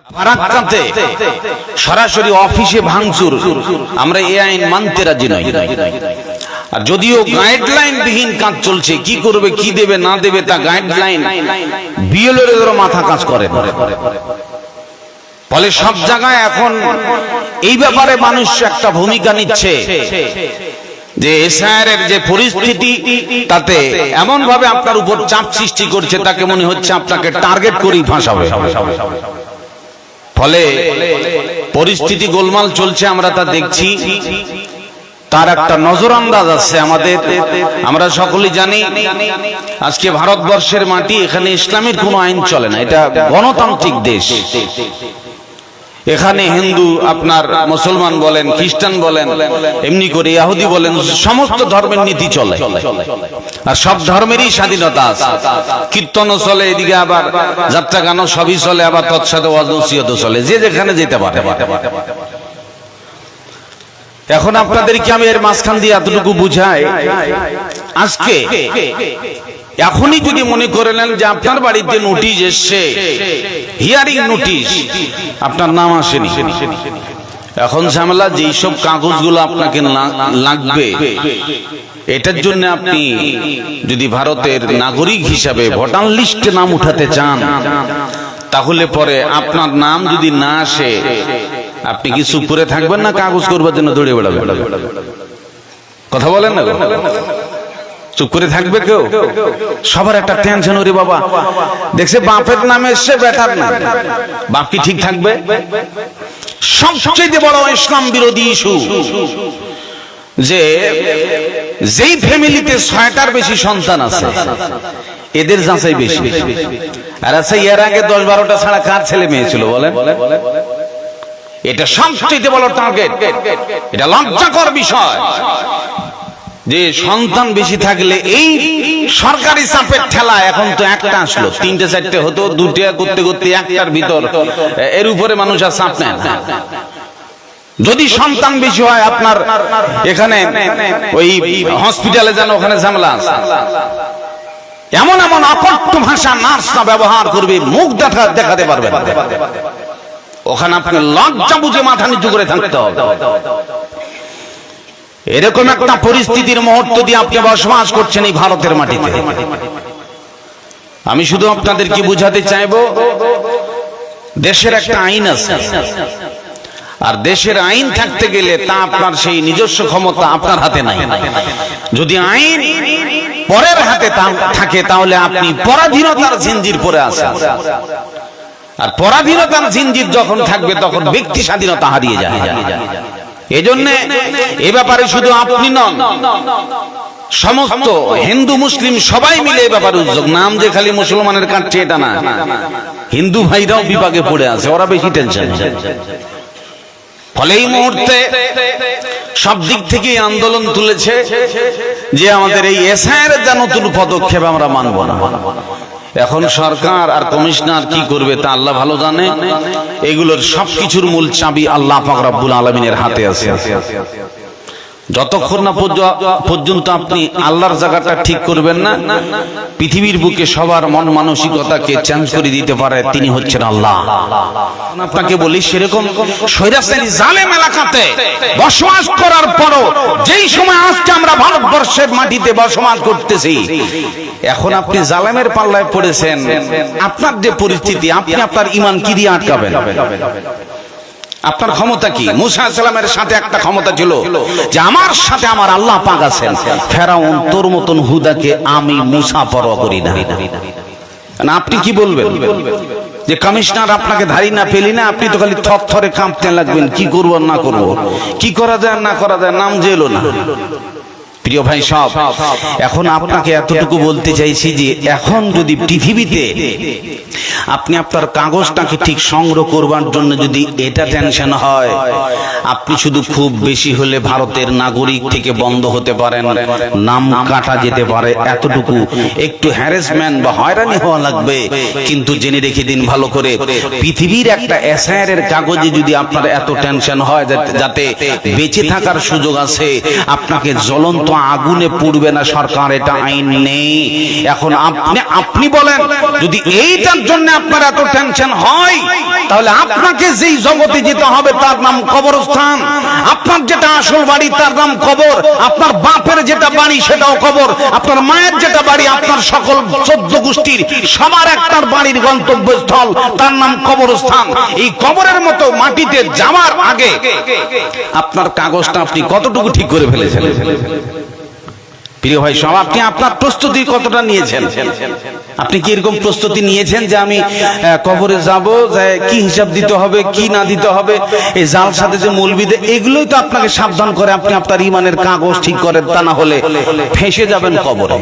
ফারাক্কাতে সরাসরি অফিসে ভাঙচুর, আমরা এই আইন মানতে রাজি নই। আর যদিও গাইডলাইন বিহীন কাজ চলছে, কি করবে কি দেবে না দেবে তা গাইডলাইন বিএলওর মাথা কাজ করে। ফলে সব জায়গায় এখন এই ব্যাপারে মানুষ একটা ভূমিকা নিচ্ছে যে এসআইআর যে পরিস্থিতি, তাতে এমন ভাবে আপনার উপর চাপ সৃষ্টি করছে, তাকে মনে হচ্ছে আপনাকে টার্গেট করেই ফাঁসাবে। ফলে পরিস্থিতি গোলমাল চলছে, আমরা তা দেখছি। তার একটা নজর আন্দাজ আছে আমাদের। আমরা সকলেই জানি আজকে ভারতবর্ষের মাটি, এখানে ইসলামের কোনো আইন চলে না, এটা গণতান্ত্রিক দেশ। এখানে হিন্দু, আপনার মুসলমান বলেন, খ্রিস্টান বলেন, এমনি করে ইহুদি বলেন, সমস্ত ধর্মের নীতি চলে আর সব ধর্মেরই স্বাধীনতা আছে। কীর্তনও চলে, এদিকে আবার যাত্রা গানও সবই চলে, আবার তৎসাথে ওয়াজ নসিহতও চলে, যে যেখানে যেতে পারে। এখন আপনাদেরকে আমি এর মাঝখান দিয়ে এতটুকু বুঝাই, আজকে এখনই যদি মনে করে নেন যে আপনার বাড়িতে নোটিশ এসছে, হিয়ারিং নোটিশ, আপনার নাম আসেনি, এখন ঝামেলা যেই সব কাগজগুলো আপনাকে লাগবে, এটার জন্য আপনি যদি ভারতের নাগরিক হিসাবে ভোটার লিস্টে নাম উঠাতে চান, তাহলে পরে আপনার নাম যদি না আসে, আপনি কি চুপ করে থাকবেন না কাগজ করবার জন্য দৌড়ে বেড়াবেন? কথা বলেন না, চুপ করে থাকবে কেউ? সবার একটা টেনশন, ওরে বাবা দেখছে বাপের নামে এসছে বেটার নাম, বাপ কি ঠিক থাকবে? সবচেয়ে বড় ইসলাম বিরোধী ইস্যু যে যেই ফ্যামিলিতে 6টার বেশি সন্তান আছে, এদের যাচাই বেশি। আর আছে এর আগে 10-12টা ছাড়া কার ছেলে মেয়ে ছিল বলেন? এটা সবচেয়ে বড় টার্গেট। এটা লজ্জাকর বিষয় যে সন্তান বেশি থাকলে এই সরকারি চাপের ঠেলা, এখন তো একটা আসলো, 3টে-4টে হতো, 2টা করতে করতে একটার ভিতর, এর উপরে মানুষ আর চাপ নেয়। যদি সন্তান বেশি হয়, আপনার এখানে ওই হসপিটালে যান, ওখানে ঝামেলা আছে। এমন এমন অকথ্য ভাষা নার্সরা ব্যবহার করবে, মুখ দেখাতে পারবে না। ওখানে আপনি লজ্জা বুঝে মাথা নিচু করে থাকতে হবে। এরকম একটা পরিস্থিতির মুহূর্ত দিয়ে আপনি বসবাস করছেন এই ভারতের মাটিতে। আমি শুধু আপনাদেরকে বুঝাতে চাইব, দেশের একটা আইন আছে, আর দেশের আইন থাকতে গেলে তা আপনার সেই নিজস্ব ক্ষমতা আপনার হাতে নাই। যদি আইন পরের হাতে থাকে, তাহলে আপনি পরাধীনতার জিঞ্জির পরে আছেন। আর পরাধীনতার জিঞ্জির যখন থাকবে, তখন ব্যক্তি স্বাধীনতা হারিয়ে যায়। এজন্য এ ব্যাপারে শুধু আপনি নন, সমস্ত হিন্দু মুসলিম সবাই মিলে এ ব্যাপারে উদ্যোগ। নাম যে খালি মুসলমানের কাটছে এটা না, হিন্দু ভাইরাও বিপাকে পড়ে আছে, ওরা বেশি টেনশন। ফলে এই মুহূর্তে সব দিক থেকে আন্দোলন তুলেছে যে আমাদের এই এসআইআর এর যা নতুন পদক্ষেপ আমরা মানব না। এখন সরকার আর কমিশনার কি করবে তা আল্লাহ ভালো জানে। এগুলোর সবকিছুর মূল চাবি আল্লাহ পাক রব্বুল আলামিনের হাতে আছে। যতক্ষণ না পর্যন্ত আপনি আল্লাহর জায়গাটা ঠিক করবেন না, পৃথিবীর বুকে সবার মন মানসিকতাকে চেঞ্জ করে দিতে পারে তিনি হচ্ছেন আল্লাহ। আপনাকে বলি, সেরকম স্বৈরাচারী জালেম এলাকাতে বসবাস করার পরও যেই সময় আজকে আমরা ভারতবর্ষের মাটিতে বসবাস করতেছি, এখন আপনি জালেমের পাল্লায় পড়েছেন। আপনার যে পরিস্থিতি, আপনি আপনার ঈমান কি দিয়ে আটকাবেন? আপনার ক্ষমতা কি? মুসা আলাইহিস সালামের সাথে একটা ক্ষমতা ছিল যে আমার সাথে আমার আল্লাহ পাক আছেন। ফেরাউন তোর মতন হুদাকে আমি মুসা পরোয়া করি না। আপনি কি বলবেন যে কমিশনার আপনাকে ধারি না পেলি না, আপনি তো খালি থরথরে কাঁপতে লাগবেন, কি করবো না করবো, কি করা যায় না করা যায়, নাম যে এলো না। প্রিয় ভাই সব, এখন আপনাকে এতটুকু বলতে চাইছি যে এখন যদি পৃথিবীতে আপনি আপনার কাগজটাকে ঠিক সংগ্রহ করবার জন্য যদি এটা টেনশন হয়, আপনি শুধু খুব বেশি হলে ভারতের নাগরিক থেকে বন্ধ হতে পারেন, নাম কাটা যেতে পারে, এতটুকু একটু হ্যারাসমেন্ট বা হয়রানি হওয়া লাগবে। কিন্তু জেনে রেখে দিন ভালো করে, পৃথিবীর একটা এসআইআর এর কাগজে যদি আপনার এত টেনশন হয় যাতে বেঁচে থাকার সুযোগ আছে, আপনাকে জ্বলন্ত তো আগুনে পুড়বে না, সরকার এটা আইন নেই। এখন আপনি বলেন, যদি এইটার জন্য আপনার এত টেনশন হয়, তাহলে আপনাকে যেই জগতে যেতে হবে তার নাম কবরস্থান। আপনার যেটা আসল বাড়ি তার নাম কবর, আপনার বাপের যেটা বাড়ি সেটাও কবর, আপনার মায়ের যেটা বাড়ি, আপনার সকল 14 গোষ্ঠীর সবার একটার বাড়ির গন্তব্যস্থল, তার নাম কবরস্থান। এই কবরের মতো মাটিতে যাওয়ার আগে আপনার কাগজটা আপনি কতটুকু ঠিক করে ফেলেছেন? প্রিয় ভাই সব, আপনি আপনার প্রস্তুতি কতটা নিয়েছেন? আপনি কি এরকম প্রস্তুতি নিয়েছেন যে আমি কবরে যাব, কি হিসাব দিতে হবে, কি না দিতে হবে? এই জাল সাথে যে মৌলবিদে, এগুলোই তো আপনাকে সাবধান করে আপনি আপনার ইমানের কাগজ ঠিক করেন, তা না হলে ফেঁসে যাবেন কবরে।